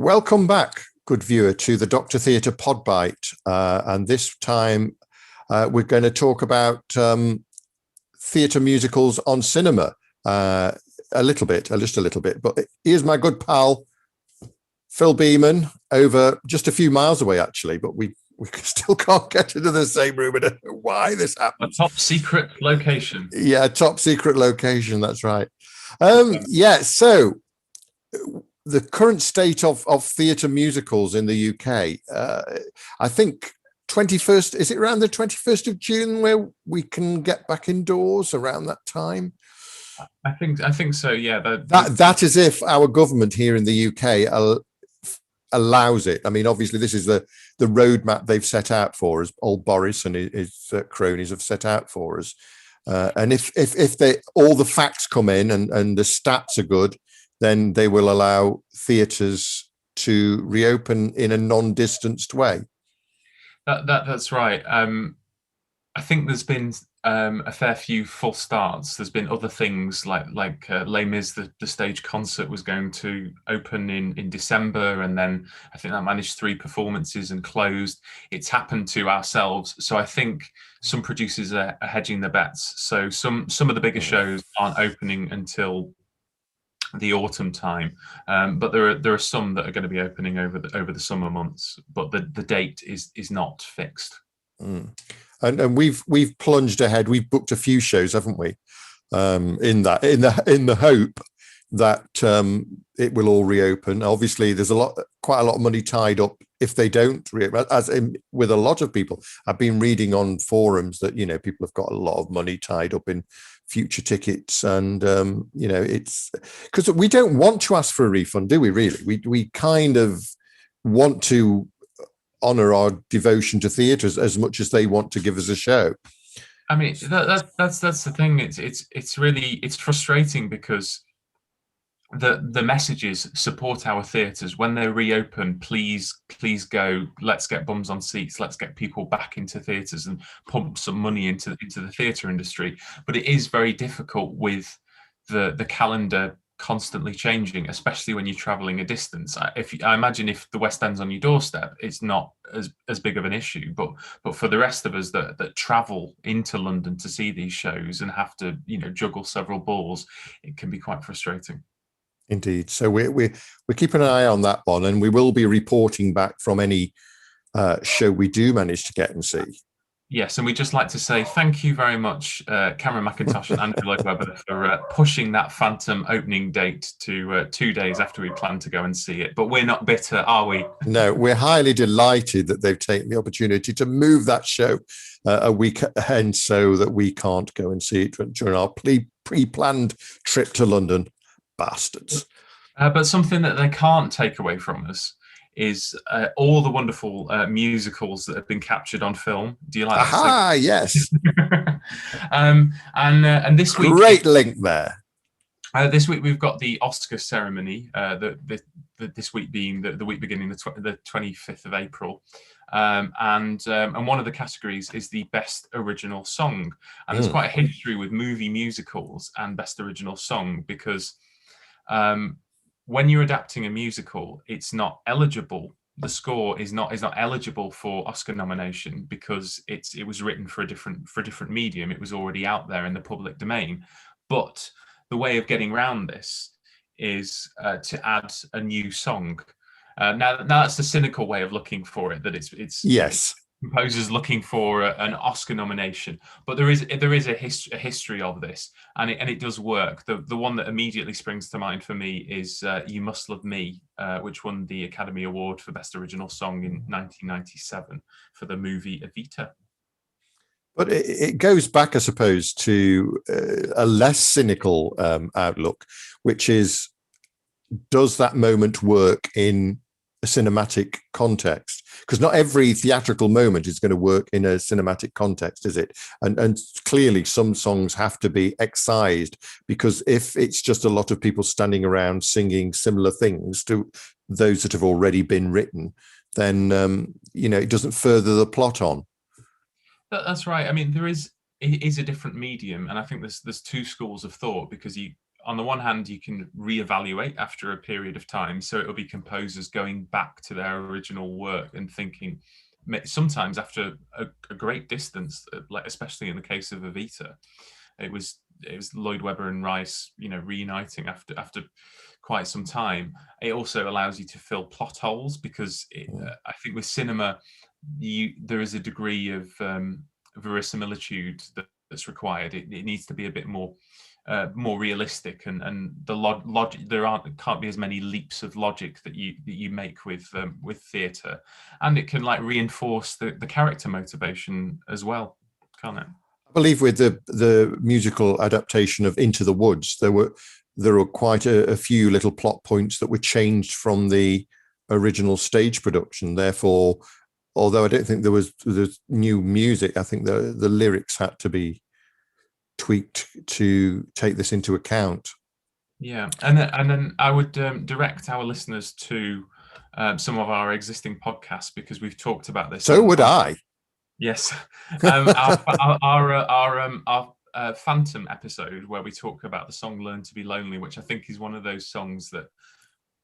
Welcome back, good viewer, to the Doctor Theatre Podbite. And this time we're going to talk about theatre musicals on cinema just a little bit. But here's my good pal, Phil Beeman, over just a few miles away, actually. But we still can't get into the same room. I don't know why this happened. A top secret location. Yeah, top secret location. That's right. So the current state of theatre musicals in the UK, I think 21st, is it around the 21st of June where we can get back indoors around that time? I think so, yeah. That is if our government here in the UK allows it. I mean, obviously this is the roadmap they've set out for us, old Boris and his cronies have set out for us. And if all the facts come in and the stats are good, then they will allow theatres to reopen in a non-distanced way. That's right. I think there's been a fair few false starts. There's been other things like Les Mis, the stage concert was going to open in December, and then I think that managed 3 performances and closed. It's happened to ourselves. So I think some producers are hedging their bets. So some of the bigger shows aren't opening until the autumn time, but there are some that are going to be opening over the summer months, but the date is not fixed. And we've plunged ahead. We've booked a few shows, haven't we? In the hope that it will all reopen. Obviously, there's quite a lot of money tied up if they don't reopen. As with a lot of people, I've been reading on forums that people have got a lot of money tied up in future tickets, and it's because we don't want to ask for a refund, do we? Really, we kind of want to honor our devotion to theatres as much as they want to give us a show. I mean, that's the thing. It's frustrating because the messages support our theatres when they reopen. Please go. Let's get bums on seats. Let's get people back into theatres and pump some money into the theatre industry. But it is very difficult with the calendar constantly changing, especially when you're traveling a distance. I imagine if the West End's on your doorstep, it's not as big of an issue. But for the rest of us that travel into London to see these shows and have to juggle several balls, it can be quite frustrating. Indeed. So we're keeping an eye on that one, and we will be reporting back from any show we do manage to get and see. Yes, and we'd just like to say thank you very much, Cameron McIntosh and Andrew Lloyd Webber, for pushing that Phantom opening date to 2 days after we planned to go and see it. But we're not bitter, are we? No, we're highly delighted that they've taken the opportunity to move that show a week ahead so that we can't go and see it during our pre-planned trip to London. Bastards. But something that they can't take away from us is all the wonderful musicals that have been captured on film. Do you like that? Ah, yes. And this week, great link there. This week we've got the Oscar ceremony. This week being the week beginning the 25th of April, and one of the categories is the Best Original Song. And there's quite a history with movie musicals and Best Original Song because when you're adapting a musical, it's not eligible. The score is not eligible for Oscar nomination because it was written for a different medium. It was already out there in the public domain. But the way of getting around this is to add a new song. Now that's the cynical way of looking for it. That it's yes. Composers looking for an Oscar nomination, but there is a history of this, and it does work. The one that immediately springs to mind for me is "You Must Love Me," which won the Academy Award for Best Original Song in 1997 for the movie Evita. But it goes back, I suppose, to a less cynical outlook, which is, does that moment work in a cinematic context? Because not every theatrical moment is going to work in a cinematic context, is it? And clearly some songs have to be excised, because if it's just a lot of people standing around singing similar things to those that have already been written, then it doesn't further the plot on. That's right. I mean, it is a different medium, and I think there's 2 schools of thought, because on the one hand, you can reevaluate after a period of time. So it'll be composers going back to their original work and thinking, sometimes after a great distance, like especially in the case of Evita, it was Lloyd Webber and Rice, reuniting after quite some time. It also allows you to fill plot holes because I think with cinema, there is a degree of verisimilitude that's required. It needs to be a bit more realistic, and the logic, can't be as many leaps of logic that you make with theatre, and it can like reinforce the character motivation as well, can't it? I believe with the musical adaptation of Into the Woods, there were quite a few little plot points that were changed from the original stage production. Therefore, although I don't think there was new music, I think the lyrics had to be tweaked to take this into account. Yeah, and then I would direct our listeners to some of our existing podcasts, because we've talked about this. So would I. Yes, our Phantom episode, where we talk about the song "Learn to Be Lonely," which I think is one of those songs that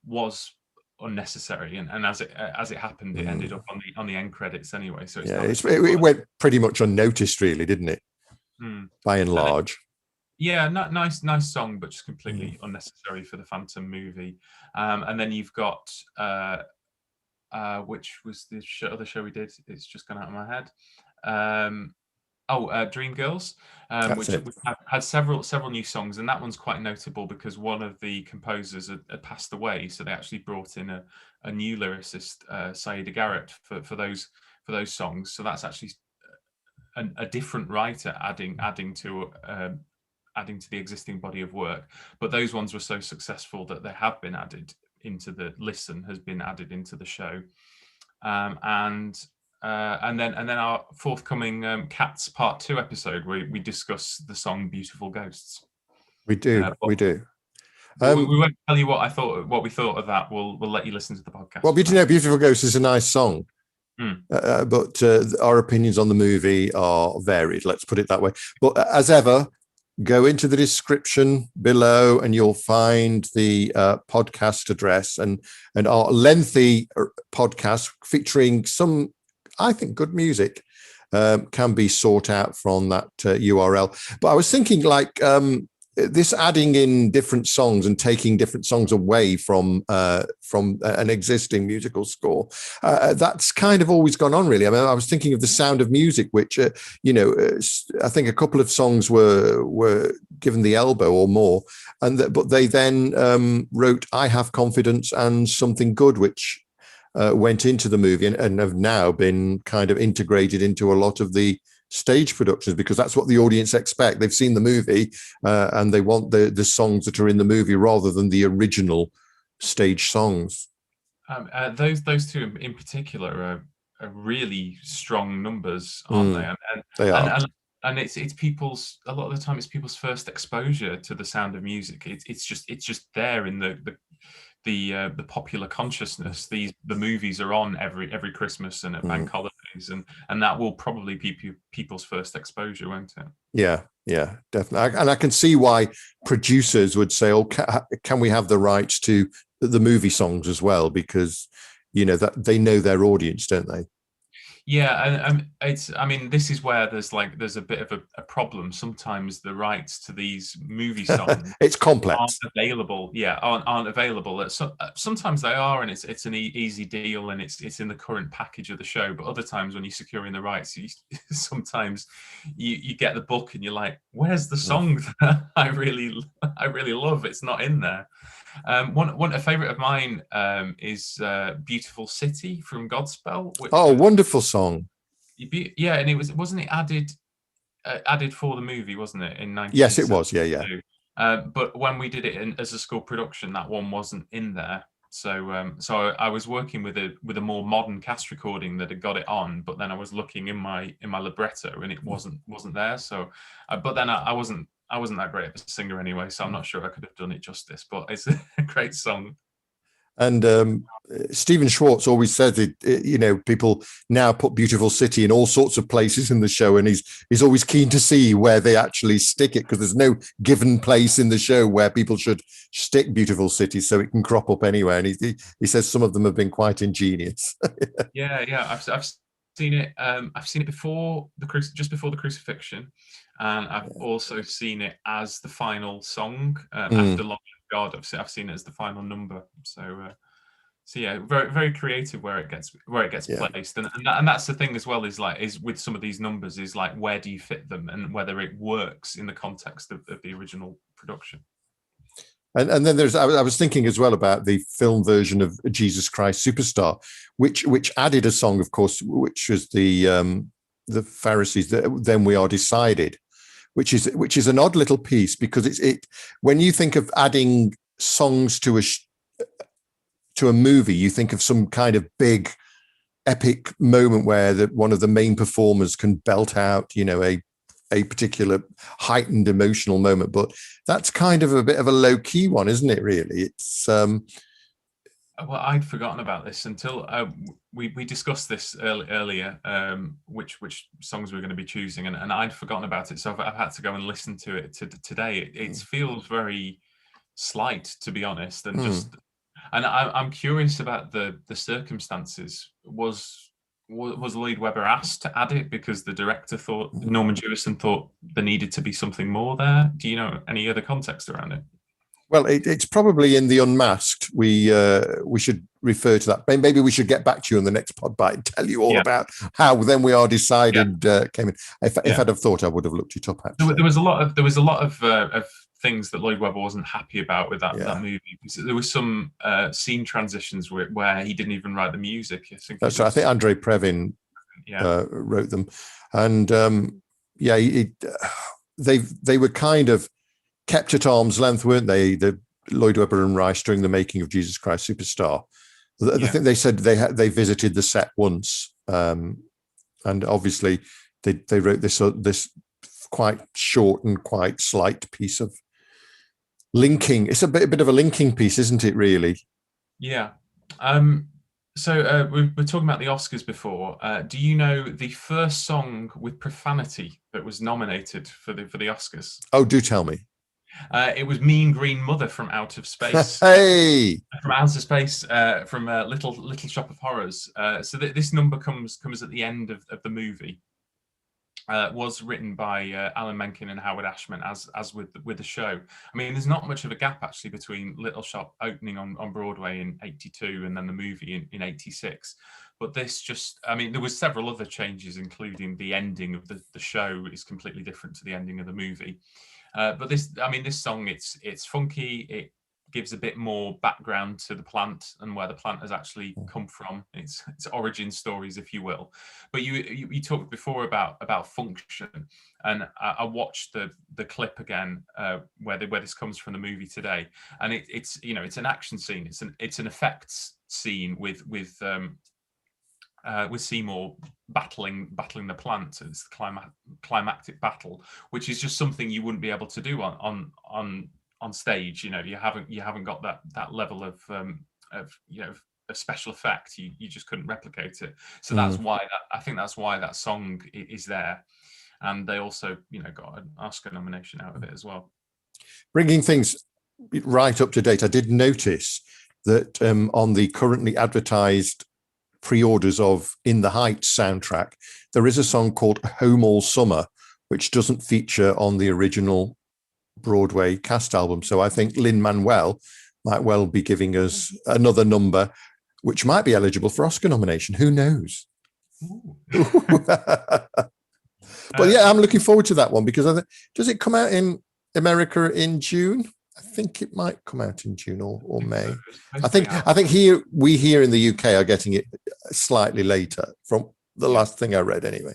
was unnecessary, and as it happened, it ended up on the end credits anyway. So it went pretty much unnoticed, really, didn't it? By and large. Yeah, nice song, but just completely unnecessary for the Phantom movie. And then you've got which was the other show we did? It's just gone out of my head. Dreamgirls, which had several new songs, and that one's quite notable because one of the composers had passed away, so they actually brought in a new lyricist, Saida Garrett, for those songs. So that's actually a different writer adding to the existing body of work. But those ones were so successful that they have been added into the has been added into the show. And then our forthcoming Cats Part 2 episode, where we discuss the song "Beautiful Ghosts." We do. We won't tell you what we thought of that. We'll let you listen to the podcast. Well, "Beautiful Ghosts" is a nice song. But our opinions on the movie are varied, let's put it that way. But as ever, go into the description below and you'll find the podcast address, and our lengthy podcast featuring some, I think, good music can be sought out from that URL. But I was thinking, like, this adding in different songs and taking different songs away from an existing musical score, that's kind of always gone on, really. I mean, I was thinking of The Sound of Music, which I think a couple of songs were given the elbow or more, but they then wrote "I Have Confidence" and "Something Good," which went into the movie and have now been kind of integrated into a lot of the stage productions, because that's what the audience expect. They've seen the movie and they want the songs that are in the movie rather than the original stage songs. Those two in particular are really strong numbers, aren't they? And they are. And it's people's, a lot of the time it's people's first exposure to The Sound of Music. It's just there in the popular consciousness. The movies are on every Christmas and at bank holidays, and that will probably be people's first exposure, won't it? Yeah, definitely. And I can see why producers would say, "Oh, can we have the rights to the movie songs as well?" Because that they know their audience, don't they? Yeah, and this is where there's a bit of a problem. Sometimes the rights to these movie songs it's complex, aren't available. Yeah, aren't available. Sometimes they are, and it's an easy deal, and it's in the current package of the show. But other times, when you're securing the rights, sometimes you get the book and you're like, "Where's the song that I really love? It's not in there." A favorite of mine is "Beautiful City" from Godspell. Wonderful song. Yeah, and wasn't it added for the movie, wasn't it, in 1972? Yes, it was. Yeah. But when we did it as a school production, that one wasn't in there. So I was working with a more modern cast recording that had got it on, but then I was looking in my libretto and it wasn't there. So, but then I wasn't that great of a singer anyway, so I'm not sure I could have done it justice. But it's a great song. And Stephen Schwartz always says people now put Beautiful City in all sorts of places in the show, and he's always keen to see where they actually stick it, because there's no given place in the show where people should stick Beautiful City, so it can crop up anywhere. And he says some of them have been quite ingenious. Yeah. I've seen it. I've seen it before just before the crucifixion, and I've also seen it as the final song after Long Live God. I've seen it as the final number. So yeah, very very creative where it gets placed, and that's the thing as well, is with some of these numbers, is like, where do you fit them and whether it works in the context of the original production. And then I was thinking as well about the film version of Jesus Christ Superstar, which added a song, of course, which was the Pharisees, Then We Are Decided, which is an odd little piece, because it when you think of adding songs to a movie, you think of some kind of big epic moment where one of the main performers can belt out, a particular heightened emotional moment. But that's kind of a bit of a low key one, isn't it? Really, it's. Well, I'd forgotten about this until we discussed this earlier, which songs we're going to be choosing, and I'd forgotten about it. So I've had to go and listen to it today. It feels very slight, to be honest, and just. And I'm curious about the circumstances. Was Lloyd Webber asked to add it because the director thought, Norman Jewison thought, there needed to be something more there? Do you know any other context around it? Well, it's probably in the Unmasked. We should refer to that. Maybe we should get back to you on the next pod bite and tell you all about how Then We Are Decided came in. If I'd have thought, I would have looked it up. Actually, there was a lot of things that Lloyd Webber wasn't happy about with that movie. There was some scene transitions where he didn't even write the music. That's right. I think Andre Previn wrote them, and they were kind of kept at arm's length, weren't they? The Lloyd Webber and Rice during the making of Jesus Christ Superstar. I think they said they visited the set once, and obviously they wrote this quite short and quite slight piece of linking. It's a bit of a linking piece, isn't it? Really? Yeah. So we were talking about the Oscars before. Do you know the first song with profanity that was nominated for the Oscars? Oh, do tell me. It was Mean Green Mother from Outer Space. Hey! From Outer Space, from Little Shop of Horrors. So this number comes at the end of the movie. Was written by Alan Menken and Howard Ashman, as with the show. I mean, there's not much of a gap actually between Little Shop opening on Broadway in '82 and then the movie in '86. But this there was several other changes, including the ending of the show is completely different to the ending of the movie. But this song, it's funky. It gives a bit more background to the plant and where the plant has actually come from. It's origin stories, if you will. But you talked before about function, and I watched the clip again where this comes from the movie today, and it's an action scene. It's an effects scene with Seymour battling the plant. It's the climactic battle, which is just something you wouldn't be able to do on stage. You haven't got that level of a special effect. You just couldn't replicate it. So that's why that song is there, and they also got an Oscar nomination out of it as well. Bringing things right up to date, I did notice that on the currently advertised pre-orders of In the Heights soundtrack, there is a song called Home All Summer, which doesn't feature on the original Broadway cast album. So I think Lin-Manuel might well be giving us another number which might be eligible for Oscar nomination. Who knows? But yeah, I'm looking forward to that one, because does it come out in America in June? I think it might come out in June or May. I think we here in the UK are getting it slightly later, from the last thing I read anyway.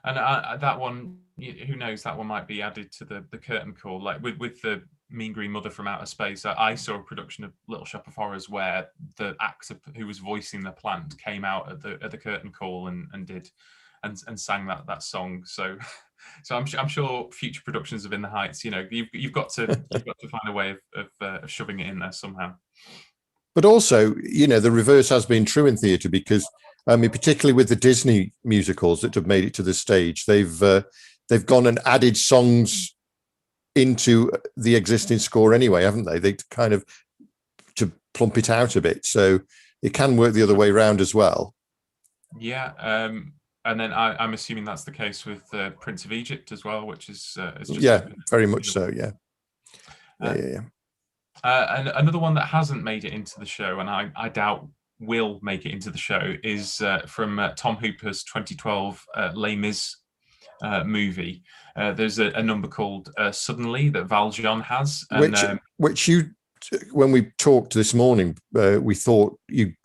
And that one, who knows, that one might be added to the curtain call, like with the Mean Green Mother from Outer Space. I saw a production of Little Shop of Horrors where the actor who was voicing the plant came out at the curtain call and sang that song. So I'm sure future productions of In the Heights, you've got to find a way of shoving it in there somehow. But also, the reverse has been true in theatre, because I mean, particularly with the Disney musicals that have made it to the stage, they've gone and added songs into the existing score anyway, haven't they? They kind of to plump it out a bit, so it can work the other way around as well. Yeah, and then I'm assuming that's the case with Prince of Egypt as well, which is just very much so. Yeah. And another one that hasn't made it into the show, and I doubt will make it into the show, is from Tom Hooper's 2012 Les Mis movie. There's a number called Suddenly that Valjean has, and, which you, when we talked this morning, you thought you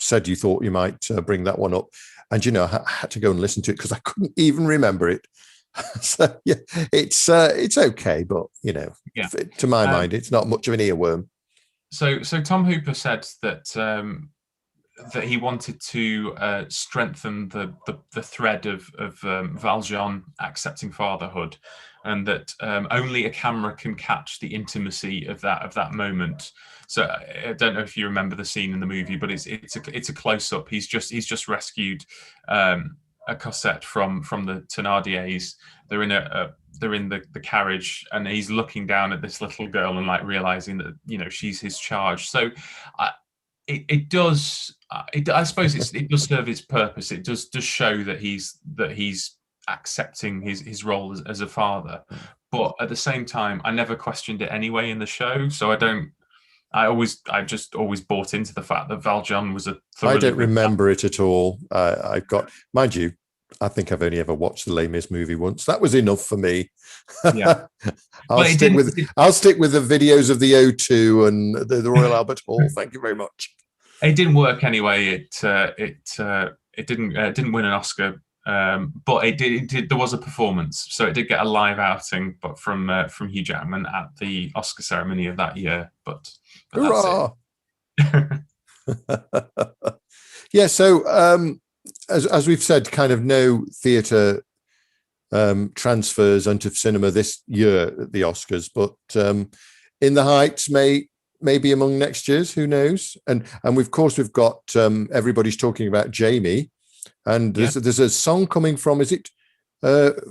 might bring that one up, and I had to go and listen to it because I couldn't even remember it. So yeah, it's okay, but to my mind, it's not much of an earworm. So Tom Hooper said that that he wanted to strengthen the thread of Valjean accepting fatherhood, and that only a camera can catch the intimacy of that moment. So I don't know if you remember the scene in the movie, but it's a close up. He's just rescued a Cosette from the Thénardiers. They're in the carriage, and he's looking down at this little girl and like realizing that she's his charge. So it does. I suppose it does serve its purpose. It does show that he's accepting his role as a father. But at the same time, I never questioned it anyway in the show. So I just always bought into the fact that Valjean was a. I don't remember it at all. I've got, mind you, I think I've only ever watched the Les Mis movie once. That was enough for me. Yeah. I'll stick with the videos of the O2 and the Royal Albert Hall. Thank you very much. It didn't work anyway. It didn't win an Oscar, but it did. There was a performance, so it did get a live outing, but from Hugh Jackman at the Oscar ceremony of that year. But hurrah! Yeah. So as we've said, kind of no theatre transfers onto cinema this year at the Oscars, but In the Heights maybe among next year's, who knows? And we've got everybody's talking about Jamie, and there's a song coming from, is it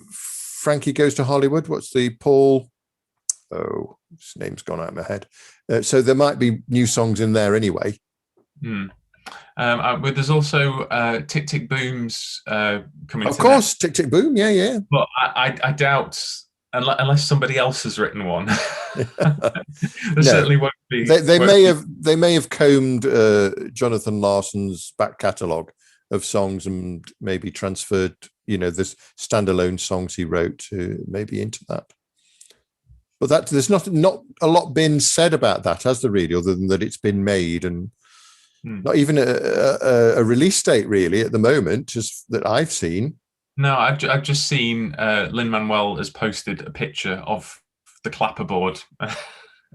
Frankie Goes to Hollywood? What's the Paul? Oh, his name's gone out of my head. So there might be new songs in there anyway. But there's also Tick Tick Boom's coming. Of course, Tick Tick Boom, yeah. But I doubt, unless somebody else has written one. Certainly won't be. They may have combed Jonathan Larson's back catalogue of songs and maybe transferred, this standalone songs he wrote maybe into that. But there's not a lot been said about that, has there really, other than that it's been made, and not even a release date really at the moment, just that I've seen. No, I've just seen Lin-Manuel has posted a picture of the clapperboard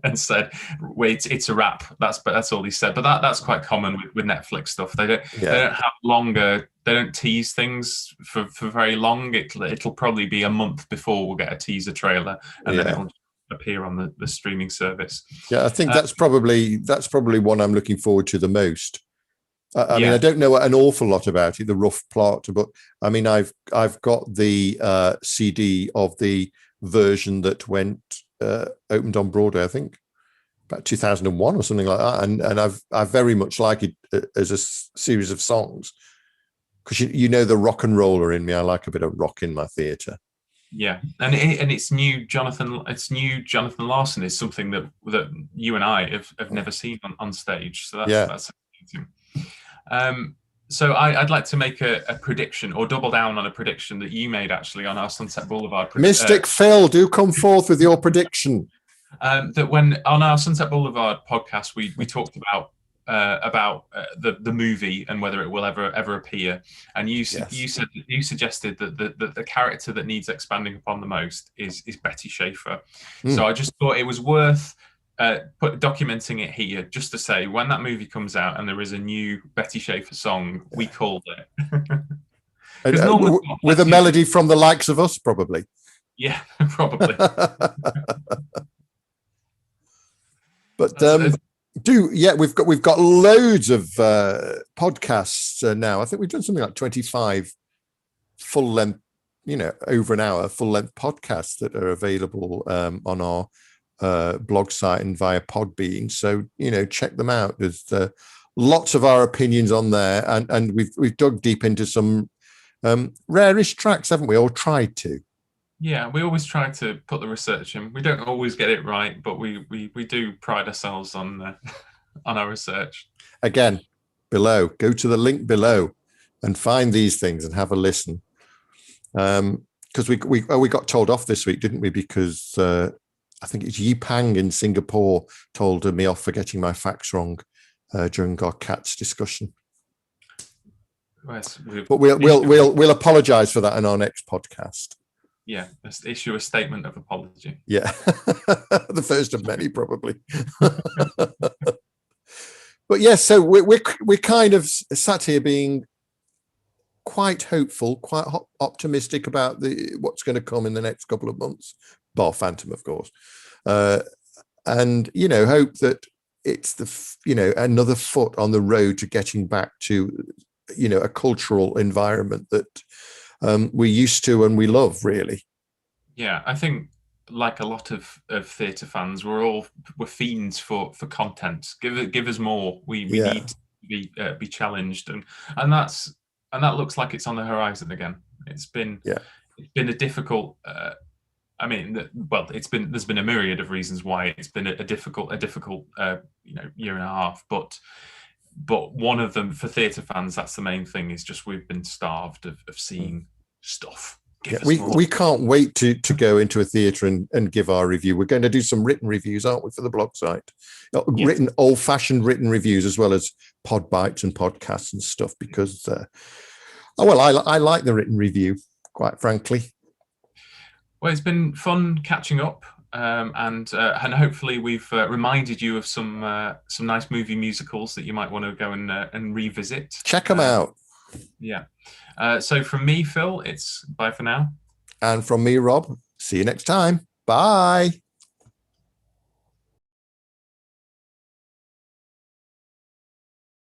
and said, "Wait, it's a wrap." That's all he said. But that's quite common with Netflix stuff. They don't have longer. They don't tease things for very long. It'll probably be a month before we'll get a teaser trailer, and then it'll appear on the streaming service. Yeah, I think that's probably one I'm looking forward to the most. I mean, I don't know an awful lot about it, the rough plot, but I mean, I've got the CD of the version that opened on Broadway, I think about 2001 or something like that, and I very much like it as a series of songs, because the rock and roller in me. I like a bit of rock in my theatre. Yeah, and it's new Jonathan Larson is something that you and I have never seen on stage. So that's amazing. So I'd like to make a prediction, or double down on a prediction that you made actually on our Sunset Boulevard. Mystic Phil, do come forth with your prediction. That when on our Sunset Boulevard podcast we talked about the movie and whether it will ever appear, and you suggested that the character that needs expanding upon the most is Betty Schaefer. So I just thought it was worth documenting it here, just to say when that movie comes out and there is a new Betty Schaefer song, we called it. With a melody from the likes of us, probably. Yeah, probably. But We've got loads of podcasts now. I think we've done something like 25 full length, over an hour full length podcasts that are available on our blog site and via Podbean. So check them out. There's lots of our opinions on there, and we've dug deep into some rarish tracks, haven't we? Or tried to. Yeah, we always try to put the research in. We don't always get it right, but we do pride ourselves on on our research. Again, go to the link below and find these things and have a listen. Because we got told off this week, didn't we? Because I think it's Yipang in Singapore told me off for getting my facts wrong during our cats discussion. Yes, but we'll apologise for that in our next podcast. Yeah, let's issue a statement of apology. Yeah, the first of many, probably. But yes, so we're kind of sat here being quite hopeful, quite optimistic about what's going to come in the next couple of months, bar Phantom, of course, and hope that it's another foot on the road to getting back to a cultural environment that we're used to and we love, really. Yeah, I think like a lot of theatre fans, we're fiends for content. Give us more. We need to be challenged, and that looks like it's on the horizon again. It's been a difficult. There's been a myriad of reasons why it's been a difficult year and a half, but one of them for theatre fans, that's the main thing, is just we've been starved of seeing stuff. We can't wait to go into a theatre and give our review. We're going to do some written reviews, aren't we, for the blog site? Yes. Old-fashioned written reviews, as well as pod bites and podcasts and stuff, because I like the written review, quite frankly. Well, it's been fun catching up. And hopefully we've reminded you of some nice movie musicals that you might want to go and revisit. Check them out. Yeah. So from me, Phil, it's bye for now. And from me, Rob, see you next time. Bye.